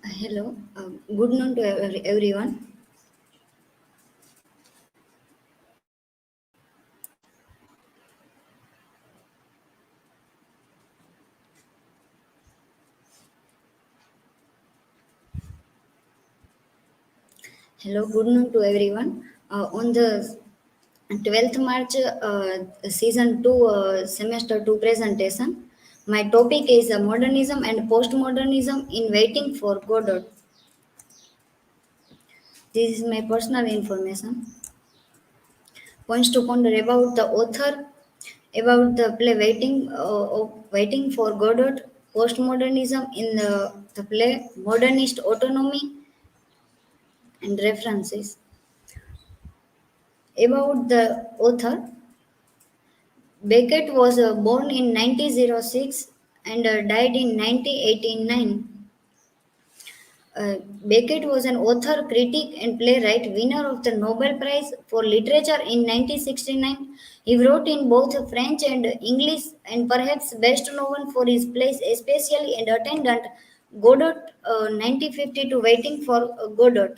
Hello, good noon to everyone. Hello, good noon to everyone. On the 12th March, season 2, semester 2 presentation, my topic is modernism and postmodernism in waiting for Godot. This is my personal information. Points to ponder about the author, about the play waiting for Godot, postmodernism in the play, modernist autonomy, and references. About the author, Beckett was born in 1906 and died in 1989. Uh, Beckett was an author, critic, and playwright, winner of the Nobel Prize for Literature in 1969. He wrote in both French and English, and perhaps best known for his plays, especially and attendant Godot 1952, Waiting for Godot.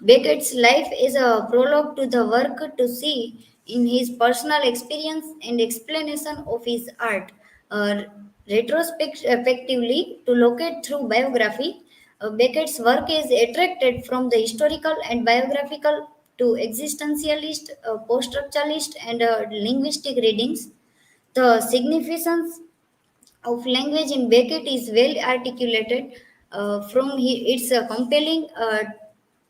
Beckett's life is a prologue to the work to see in his personal experience and explanation of his art. Retrospectively, to locate through biography, Beckett's work is attracted from the historical and biographical to existentialist, post-structuralist, and linguistic readings. The significance of language in Beckett is well articulated from its compelling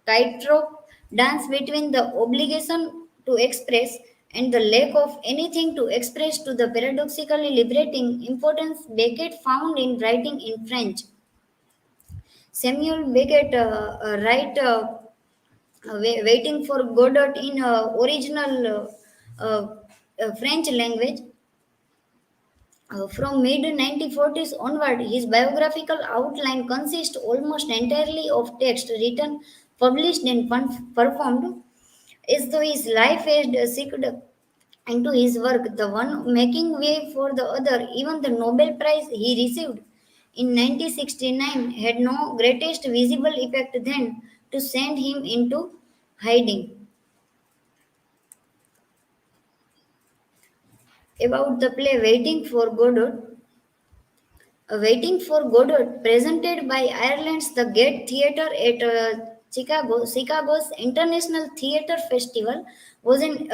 tightrope dance between the obligation to express and the lack of anything to express to the paradoxically liberating importance Beckett found in writing in French. Samuel Beckett waiting for Godot in original French language. From mid 1940s onward, his biographical outline consists almost entirely of text written, published, and performed as though his life had seeked into his work, the one making way for the other. Even the Nobel Prize he received in 1969 had no greatest visible effect than to send him into hiding. About the play Waiting for Godot, Waiting for Godot, presented by Ireland's The Gate Theatre at Chicago's International Theatre Festival, was an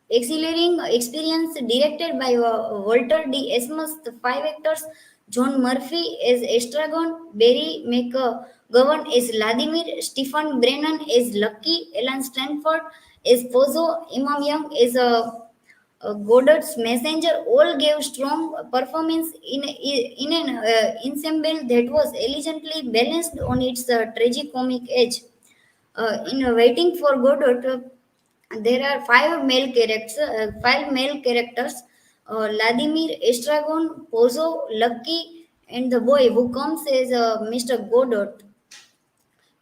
exhilarating experience directed by Walter D. Esmus. The five actors, John Murphy as Estragon, Barry McGowan as Vladimir, Stephen Brennan as Lucky, Alan Stanford as Pozo, Imam Young as Godot's Messenger all gave strong performance in an ensemble that was elegantly balanced on its tragicomic edge. In Waiting for Godot, there are five male characters: Vladimir, Estragon, Pozo, Lucky, and the boy who comes as Mr. Godot.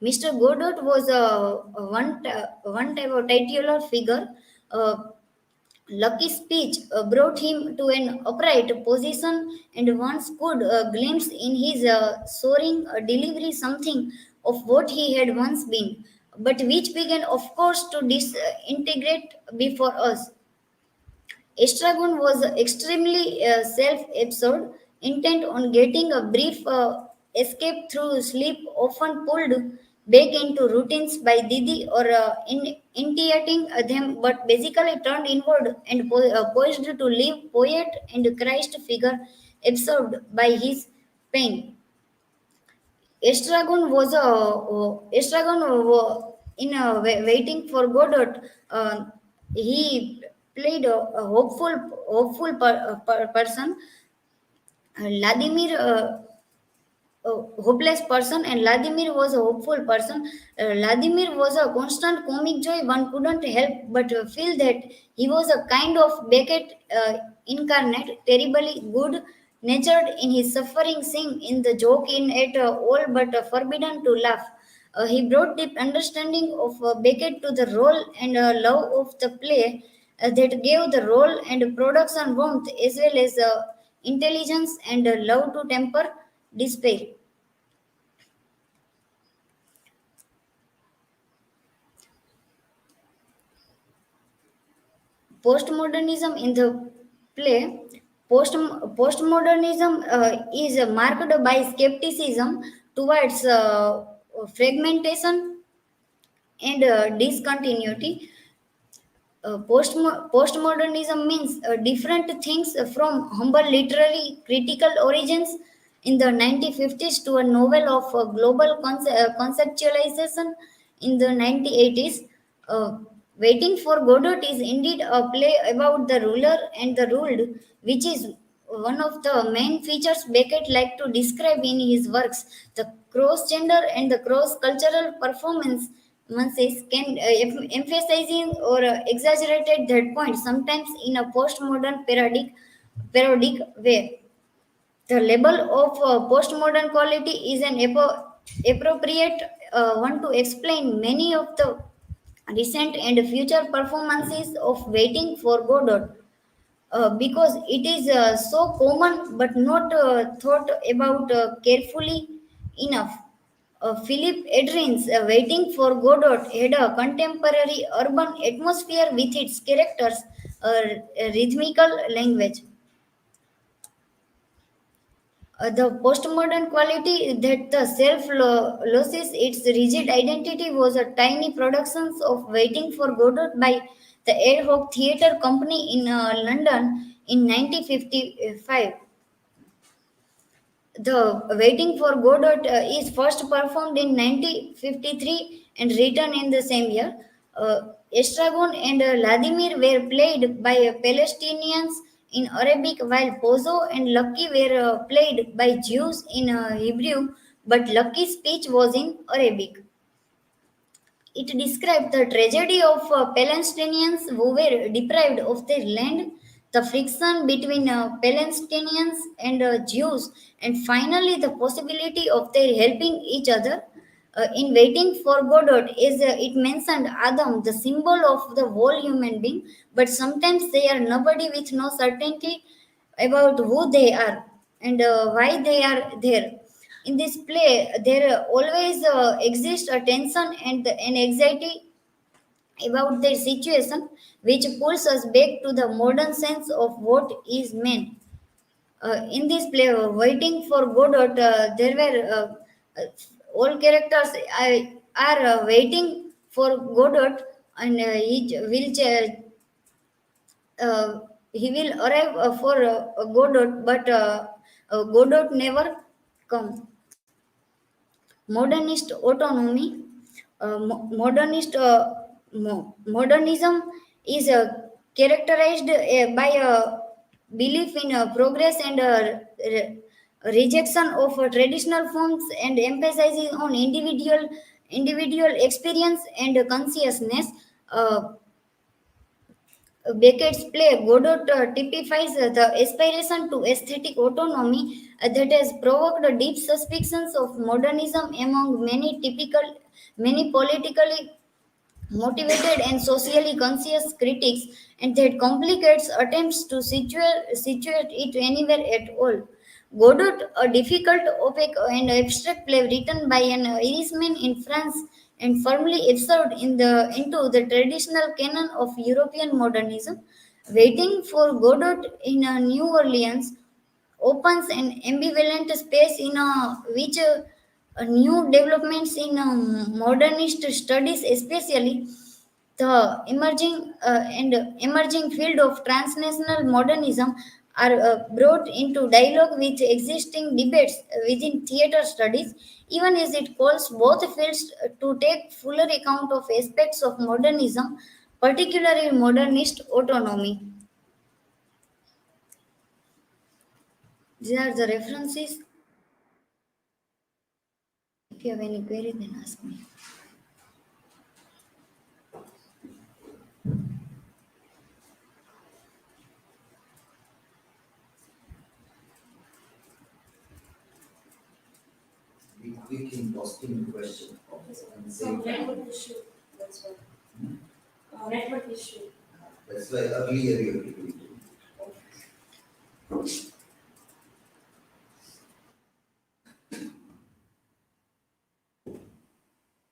Mr. Godot was one type of titular figure. Uh, Lucky's speech brought him to an upright position, and once could glimpse in his soaring delivery something of what he had once been, but which began, of course, to disintegrate before us. Estragon was extremely self-absorbed, intent on getting a brief escape through sleep, often pulled back into routines by Didi or initiating them, but basically turned inward and poised to live poet and Christ figure absorbed by his pain. Estragon in waiting for Godot. He played a hopeful person. Vladimir, a hopeless person, and Vladimir was a hopeful person. Vladimir was a constant comic joy. One couldn't help but feel that he was a kind of Beckett incarnate, terribly good natured in his suffering, sing in the joke in it all but forbidden to laugh. He brought deep understanding of Beckett to the role and love of the play that gave the role and production warmth as well as intelligence and love to temper despair. Postmodernism in the play. Postmodernism is marked by skepticism towards fragmentation and discontinuity. Postmodernism means different things from humble literary critical origins in the 1950s to a novel of global conceptualization in the 1980s. Uh, Waiting for Godot is indeed a play about the ruler and the ruled, which is one of the main features Beckett liked to describe in his works. The cross gender and the cross cultural performances can emphasizing or exaggerated that point, sometimes in a postmodern parodic way. The label of postmodern quality is an appropriate one to explain many of the recent and future performances of Waiting for Godot, because it is so common but not thought about carefully enough. Philip Edrin's Waiting for Godot had a contemporary urban atmosphere with its characters, rhythmical language. The postmodern quality that the self loses its rigid identity was a tiny productions of Waiting for Godot by the Ad Hoc Theatre Company in London in 1955. The Waiting for Godot is first performed in 1953 and written in the same year. Estragon and Vladimir were played by Palestinians in Arabic, while Pozo and Lucky were played by Jews in Hebrew, but Lucky's speech was in Arabic. It described the tragedy of Palestinians who were deprived of their land, the friction between Palestinians and Jews, and finally the possibility of their helping each other. In Waiting for Godot, is it mentioned Adam, the symbol of the whole human being, but sometimes they are nobody with no certainty about who they are and why they are there. In this play, there always exists a tension and an anxiety about their situation, which pulls us back to the modern sense of what is man. In this play, Waiting for Godot, there were all characters are waiting for Godot, and he will arrive for Godot, but Godot never come. Modernist autonomy, modernism is characterized by a belief in progress and rejection of traditional forms and emphasizing on individual experience and consciousness. Beckett's play Godot typifies the aspiration to aesthetic autonomy that has provoked deep suspicions of modernism among many politically motivated and socially conscious critics, and that complicates attempts to situate it anywhere at all. Godot, a difficult, opaque, and abstract play written by an Irishman in France and firmly absorbed into the traditional canon of European modernism, Waiting for Godot in New Orleans opens an ambivalent space in which new developments in modernist studies, especially the emerging field of transnational modernism, are brought into dialogue with existing debates within theater studies, even as it calls both fields to take fuller account of aspects of modernism, particularly modernist autonomy. These are the references. If you have any query, then ask me. Be quick in posting question and say Network issue. That's why. Network issue. that's why earlier you have to do